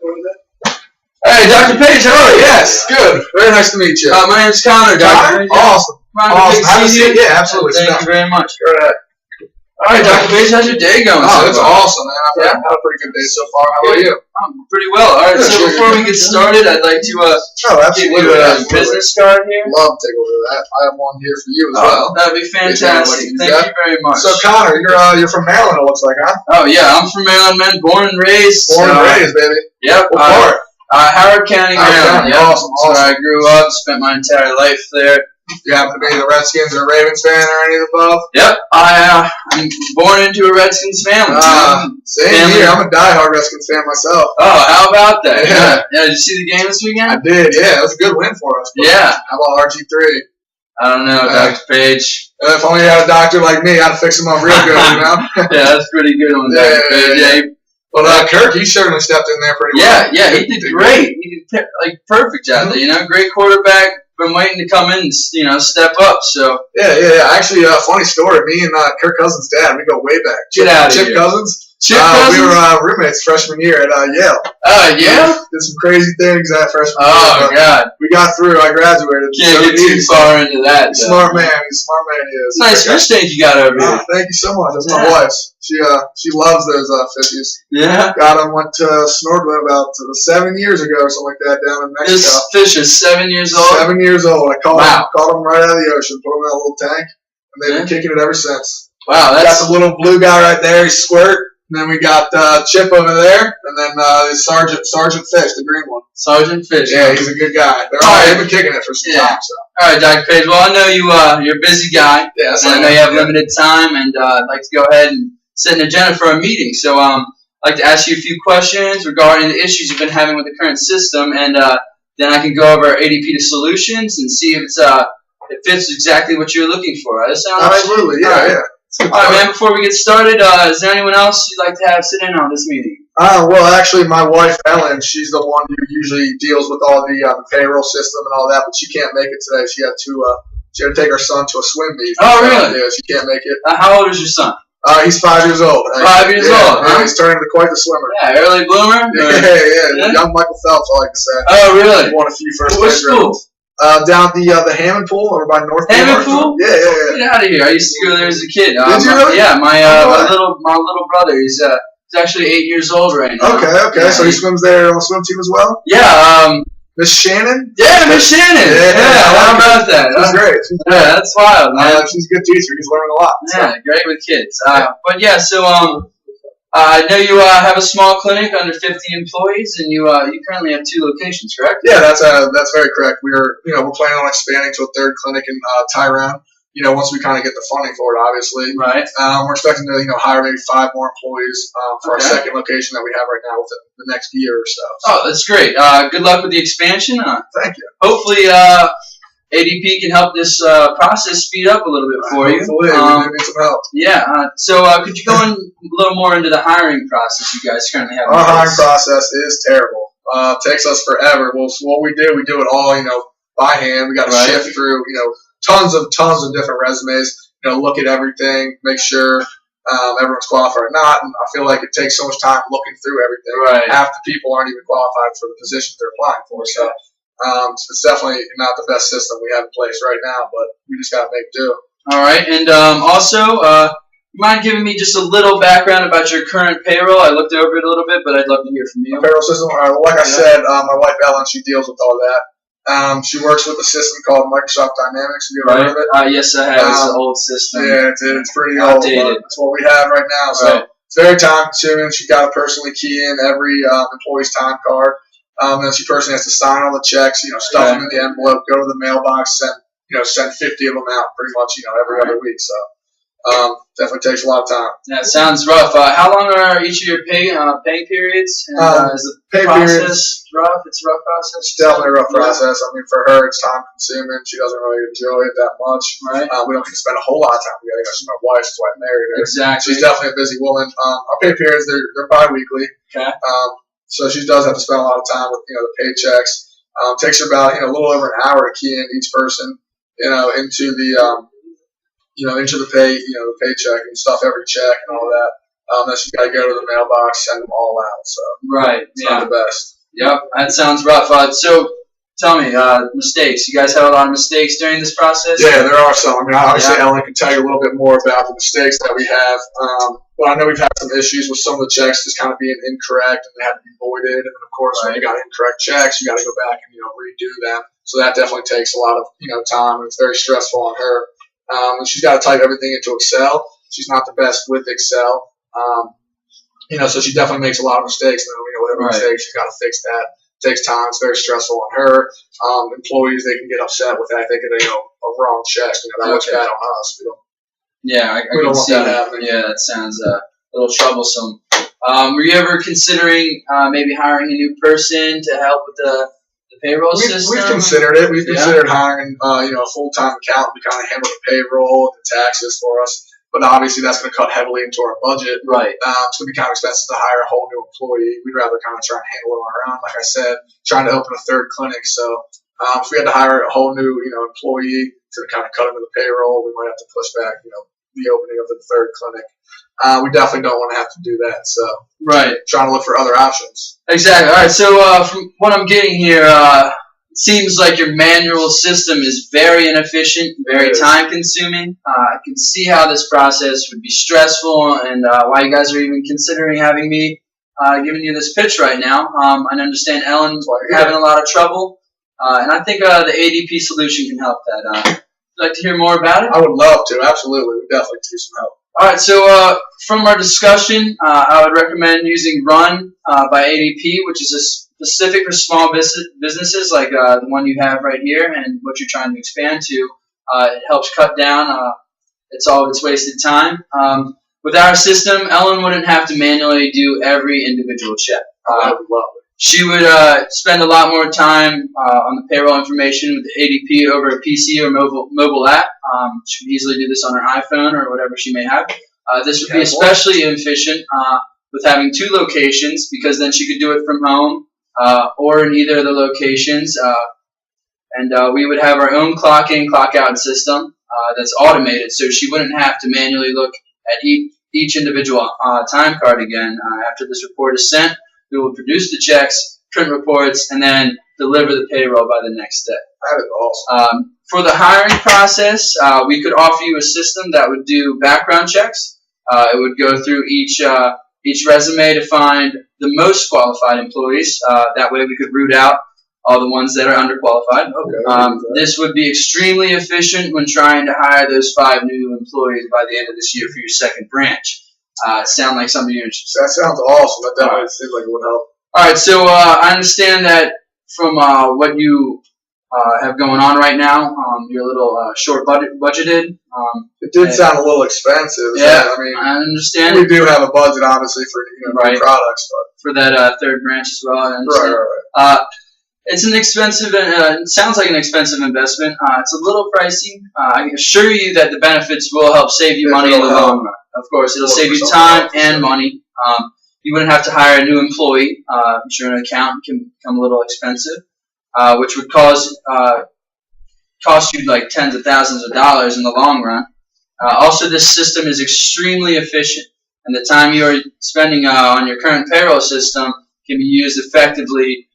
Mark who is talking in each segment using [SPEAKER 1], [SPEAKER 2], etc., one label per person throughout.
[SPEAKER 1] Hey, Dr. Page, how are you? Yes, good. Very nice to meet you. My name's Conor, Dr.
[SPEAKER 2] Awesome.
[SPEAKER 1] Awesome.
[SPEAKER 2] Have a seat. Yeah, absolutely.
[SPEAKER 1] Thank you very much. Go ahead. All right, Dr. Page, how's your day going?
[SPEAKER 2] Oh, it's awesome, man. I've had a pretty good day so far. How about you?
[SPEAKER 1] I'm pretty well. All right, so before we get started, I'd like to give you a business card here.
[SPEAKER 2] Love to take over that. I have one here for you as well.
[SPEAKER 1] That'd be fantastic. Thank you very much.
[SPEAKER 2] So, Conor, you're from Maryland, it looks like, huh?
[SPEAKER 1] Oh, yeah, I'm from Maryland, man. Born and raised.
[SPEAKER 2] Born and raised, baby.
[SPEAKER 1] Yep.
[SPEAKER 2] What part?
[SPEAKER 1] Howard County, Maryland.
[SPEAKER 2] Yep. Awesome.
[SPEAKER 1] That's where I grew up, spent my entire life there.
[SPEAKER 2] You happen to be the Redskins or Ravens fan or any of the above?
[SPEAKER 1] Yep. I'm born into a Redskins family.
[SPEAKER 2] Same here. I'm a diehard Redskins fan myself.
[SPEAKER 1] Oh, how about that?
[SPEAKER 2] Yeah.
[SPEAKER 1] Did you see the game this weekend?
[SPEAKER 2] I did, yeah. It was a good win for us.
[SPEAKER 1] Yeah.
[SPEAKER 2] How about RG3?
[SPEAKER 1] I don't know, Dr. Page.
[SPEAKER 2] If only you had a doctor like me, I'd fix him up real good, you know?
[SPEAKER 1] Yeah, that's pretty good one, Dr. Page. Yeah.
[SPEAKER 2] But Kirk, he certainly stepped in there pretty well.
[SPEAKER 1] Yeah, he did great. He did perfect out there. You know, great quarterback. Been waiting to come in and step up. So
[SPEAKER 2] yeah. Actually, funny story. Me and Kirk Cousins' dad, we go way back.
[SPEAKER 1] Get out of
[SPEAKER 2] here.
[SPEAKER 1] Chip
[SPEAKER 2] Cousins.
[SPEAKER 1] Chip Cousins.
[SPEAKER 2] We were roommates freshman year at Yale.
[SPEAKER 1] Yeah.
[SPEAKER 2] Did some crazy things that freshman year.
[SPEAKER 1] Oh God.
[SPEAKER 2] We got through. I graduated.
[SPEAKER 1] Can't get too far into that.
[SPEAKER 2] Smart man. He's a smart man. He is.
[SPEAKER 1] Nice fish tank you got over here.
[SPEAKER 2] Thank you so much. That's my wife's. She loves those fishies.
[SPEAKER 1] Yeah.
[SPEAKER 2] Got him. Went to snorkeling about 7 years ago or something like that down in Mexico.
[SPEAKER 1] This fish is 7 years old.
[SPEAKER 2] 7 years old. I caught him right out of the ocean. Put him in a little tank, and they've been kicking it ever since.
[SPEAKER 1] Wow, that's
[SPEAKER 2] got the little blue guy right there. He's Squirt. And then we got Chip over there, and then Sergeant Fish, the green one.
[SPEAKER 1] Sergeant Fish.
[SPEAKER 2] Yeah, he's a good guy. They've been kicking it for some time. So.
[SPEAKER 1] All right, Dr. Page. Well, I know you're a busy guy.
[SPEAKER 2] Yes,
[SPEAKER 1] and I know you have limited time, and I'd like to go ahead and set an agenda for a meeting. So I'd like to ask you a few questions regarding the issues you've been having with the current system, and then I can go over ADP to solutions and see if it fits exactly what you're looking for. Does that sound right?
[SPEAKER 2] Absolutely, yeah.
[SPEAKER 1] All right, man, before we get started, is there anyone else you'd like to have sit in on this meeting?
[SPEAKER 2] Well, actually, my wife, Ellen, she's the one who usually deals with all the payroll system and all that, but she can't make it today. She had to take her son to a swim meet.
[SPEAKER 1] Oh, really?
[SPEAKER 2] Yeah, she can't make it.
[SPEAKER 1] How old is your son?
[SPEAKER 2] He's 5 years old.
[SPEAKER 1] 5 years old, huh?
[SPEAKER 2] Yeah, he's turning into quite the swimmer.
[SPEAKER 1] Yeah, early bloomer?
[SPEAKER 2] Yeah. Young Michael Phelps, I like to say.
[SPEAKER 1] Oh, really?
[SPEAKER 2] He won a few first
[SPEAKER 1] place
[SPEAKER 2] rounds. Down at the Hammond Pool over by North
[SPEAKER 1] Hammond Pool?
[SPEAKER 2] Yeah.
[SPEAKER 1] Get out of here. I used to go there as a kid.
[SPEAKER 2] Did you really?
[SPEAKER 1] Yeah, my little brother, he's actually 8 years old right now.
[SPEAKER 2] Okay. Yeah, so he swims there on the swim team as well?
[SPEAKER 1] Yeah.
[SPEAKER 2] Miss Shannon?
[SPEAKER 1] Yeah, Miss Shannon. Yeah, how about that?
[SPEAKER 2] She's great.
[SPEAKER 1] Yeah, that's wild, man.
[SPEAKER 2] She's a good teacher. He's learning a lot. So.
[SPEAKER 1] Yeah, great with kids. But yeah, so I know you have a small clinic under 50 employees, and you currently have 2 locations, correct?
[SPEAKER 2] Yeah, that's very correct. We're planning on expanding to a 3rd clinic in Tyrone. Once we kind of get the funding for it, obviously.
[SPEAKER 1] Right.
[SPEAKER 2] We're expecting to hire maybe 5 more employees for our 2nd location that we have right now within the next year or so.
[SPEAKER 1] Oh, that's great. Good luck with the expansion.
[SPEAKER 2] Thank you.
[SPEAKER 1] Hopefully, ADP can help this process speed up a little bit for you.
[SPEAKER 2] Hopefully, we need some help.
[SPEAKER 1] Yeah. So could you go in a little more into the hiring process you guys currently have?
[SPEAKER 2] Our hiring process is terrible. Takes us forever. Well, so what we do it all, by hand. We got to shift through, tons of different resumes. Look at everything, make sure everyone's qualified or not. And I feel like it takes so much time looking through everything.
[SPEAKER 1] Right.
[SPEAKER 2] Half the people aren't even qualified for the positions they're applying for. So. It's definitely not the best system we have in place right now, but we just got to make do.
[SPEAKER 1] All right, and also, you mind giving me just a little background about your current payroll? I looked over it a little bit, but I'd love to hear from you.
[SPEAKER 2] The payroll system, like I said, my wife Ellen, she deals with all that. She works with a system called Microsoft Dynamics. Have you ever heard of it?
[SPEAKER 1] Yes, I have. It's an old system.
[SPEAKER 2] Yeah, it's pretty
[SPEAKER 1] outdated.
[SPEAKER 2] Old. It's what we have right now, so it's very time consuming. She's got to personally key in every employee's time card. Then she personally has to sign all the checks, stuff them in the envelope, go to the mailbox, send 50 of them out pretty much, every other week. So definitely takes a lot of time.
[SPEAKER 1] Yeah, it sounds rough. How long are each of your pay periods? And, is the
[SPEAKER 2] pay
[SPEAKER 1] process rough? It's a rough process?
[SPEAKER 2] It's definitely a rough process. I mean, for her, it's time consuming. She doesn't really enjoy it that much.
[SPEAKER 1] Right.
[SPEAKER 2] We don't get to spend a whole lot of time together. She's my wife, that's why I married her.
[SPEAKER 1] Exactly.
[SPEAKER 2] She's definitely a busy woman. Our pay periods, they're bi-weekly.
[SPEAKER 1] Okay.
[SPEAKER 2] So she does have to spend a lot of time with the paychecks. Takes her about a little over an hour to key in each person into the into the the paycheck and stuff every check and all that. Then she's got to go to the mailbox, send them all out. So
[SPEAKER 1] right,
[SPEAKER 2] it's not the best.
[SPEAKER 1] Yep, that sounds rough. So tell me, mistakes. You guys have a lot of mistakes during this process?
[SPEAKER 2] Yeah, there are some. I mean, obviously, Ellen can tell you a little bit more about the mistakes that we have. But I know we've had some issues with some of the checks just kind of being incorrect and they had to be voided. And then, of course, when you got incorrect checks, you got to go back and redo them. So that definitely takes a lot of time, and it's very stressful on her. And she's got to type everything into Excel. She's not the best with Excel. So she definitely makes a lot of mistakes. And then, whatever mistakes, she's got to fix that. It takes time. It's very stressful on her. Employees, they can get upset with that. They get a wrong check. That looks bad on us.
[SPEAKER 1] I
[SPEAKER 2] We don't
[SPEAKER 1] can
[SPEAKER 2] want
[SPEAKER 1] see
[SPEAKER 2] that
[SPEAKER 1] that.
[SPEAKER 2] happening.
[SPEAKER 1] Yeah, that sounds a little troublesome. Were you ever considering maybe hiring a new person to help with the payroll system?
[SPEAKER 2] We've considered it. We've considered hiring, a full-time accountant to kind of handle the payroll and the taxes for us. But obviously, that's going to cut heavily into our budget.
[SPEAKER 1] Right.
[SPEAKER 2] It's going to be kind of expensive to hire a whole new employee. We'd rather kind of try and handle it on our own. Like I said, trying to open a third clinic. So if we had to hire a whole new, employee to kind of cut into the payroll, we might have to push back, the opening of the third clinic. We definitely don't want to have to do that. So trying to look for other options.
[SPEAKER 1] Exactly. All right. So from what I'm getting here, it seems like your manual system is very inefficient, very time-consuming. I can see how this process would be stressful, and why you guys are even considering having me giving you this pitch right now. I understand Ellen's having a lot of trouble, and I think the ADP solution can help that. Would you like to hear more about it?
[SPEAKER 2] I would love to. Absolutely. We definitely do some help.
[SPEAKER 1] All right, so from our discussion, I would recommend using Run by ADP, which is a specific for small businesses like the one you have right here and what you're trying to expand to. It helps cut down all of its wasted time. With our system, Ellen wouldn't have to manually do every individual check.
[SPEAKER 2] I would love it.
[SPEAKER 1] She would spend a lot more time on the payroll information with the ADP over a PC or mobile app. She could easily do this on her iPhone or whatever she may have. This would be especially efficient with having two locations, because then she could do it from home or in either of the locations. And we would have our own clock in, clock out system that's automated, so she wouldn't have to manually look at each individual time card again. After this report is sent, we will produce the checks, print reports, and then deliver the payroll by the next day.
[SPEAKER 2] That is awesome.
[SPEAKER 1] For the hiring process, we could offer you a system that would do background checks. It would go through each resume to find the most qualified employees. That way we could root out all the ones that are underqualified. This would be extremely efficient when trying to hire those 5 new employees by the end of this year for your second branch. Sound like something you're interested in?
[SPEAKER 2] That sounds awesome. That definitely seems like it would help.
[SPEAKER 1] All right, so I understand that from what you have going on right now, you're a little short budgeted.
[SPEAKER 2] It did sound a little expensive.
[SPEAKER 1] Yeah,
[SPEAKER 2] so, I mean,
[SPEAKER 1] I understand.
[SPEAKER 2] We do have a budget, obviously, for new products, but
[SPEAKER 1] for that third branch as well. I understand.
[SPEAKER 2] Right.
[SPEAKER 1] It's an expensive, it sounds like an expensive investment. It's a little pricey. I assure you that the benefits will help save you money in the long run. Of course, it'll save you time and money. You wouldn't have to hire a new employee. I'm sure an accountant can become a little expensive, which would cost you like tens of thousands of dollars in the long run. Also, this system is extremely efficient, and the time you are spending on your current payroll system can be used effectively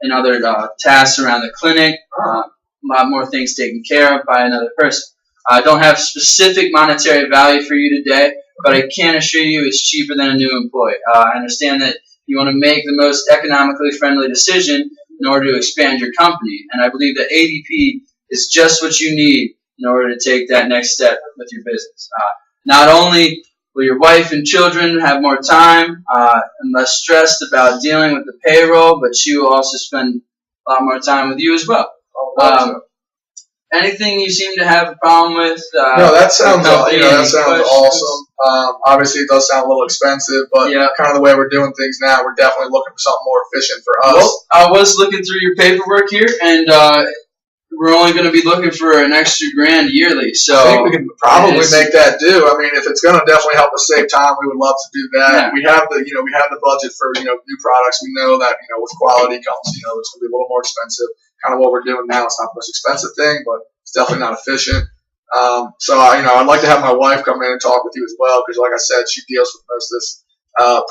[SPEAKER 1] in other tasks around the clinic. A lot more things taken care of by another person. I don't have specific monetary value for you today, but I can assure you it's cheaper than a new employee. I understand that you want to make the most economically friendly decision in order to expand your company, and I believe that ADP is just what you need in order to take that next step with your business. Not only will your wife and children have more time and less stressed about dealing with the payroll, but she will also spend a lot more time with you as well. Anything you seem to have a problem with?
[SPEAKER 2] No, that sounds awesome. Obviously, it does sound a little expensive, but kind of the way we're doing things now, we're definitely looking for something more efficient for us.
[SPEAKER 1] Well, I was looking through your paperwork here, and we're only going to be looking for an extra $1,000 yearly. So
[SPEAKER 2] I think we can probably make that do. I mean, if it's going to definitely help us save time, we would love to do that. Yeah. We have the budget for new products. We know that with quality comes it's going to be a little more expensive. Kind of what we're doing now. It's not the most expensive thing, but it's definitely not efficient. So I'd like to have my wife come in and talk with you as well, because like I said, she deals with most of this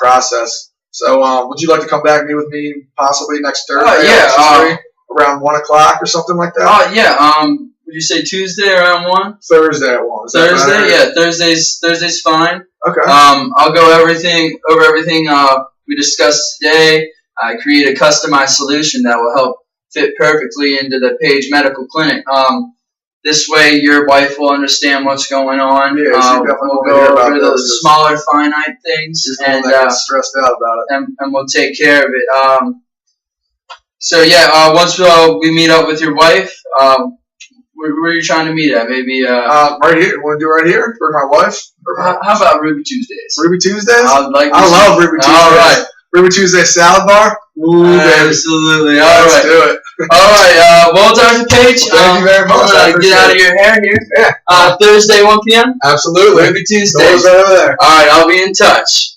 [SPEAKER 2] process. So, would you like to come back and meet with me possibly next Thursday?
[SPEAKER 1] Yeah.
[SPEAKER 2] Around 1 o'clock or something like that.
[SPEAKER 1] Yeah. Would you say Tuesday around 1?
[SPEAKER 2] Thursday at 1.
[SPEAKER 1] Thursday, yeah. Thursday's fine.
[SPEAKER 2] Okay.
[SPEAKER 1] I'll go over everything we discussed today. I create a customized solution that will help fit perfectly into the Page Medical Clinic. This way, your wife will understand what's going on.
[SPEAKER 2] Yeah,
[SPEAKER 1] we'll go over those smaller, finite things,
[SPEAKER 2] and gets stressed out about it.
[SPEAKER 1] And we'll take care of it. Once we meet up with your wife, where are you trying to meet at? Maybe
[SPEAKER 2] right here. Want to do right here for my wife?
[SPEAKER 1] How about Ruby Tuesdays?
[SPEAKER 2] Ruby Tuesdays?
[SPEAKER 1] I
[SPEAKER 2] love Ruby Tuesdays.
[SPEAKER 1] All right.
[SPEAKER 2] Ruby Tuesday salad bar? Ooh, baby.
[SPEAKER 1] Absolutely.
[SPEAKER 2] Let's do it.
[SPEAKER 1] All right. Well, Dr. Page,
[SPEAKER 2] thank you very much.
[SPEAKER 1] Get out of your hair here.
[SPEAKER 2] Yeah.
[SPEAKER 1] Thursday, 1 p.m.?
[SPEAKER 2] Absolutely.
[SPEAKER 1] Ruby Tuesdays.
[SPEAKER 2] Right over there.
[SPEAKER 1] All right. I'll be in touch.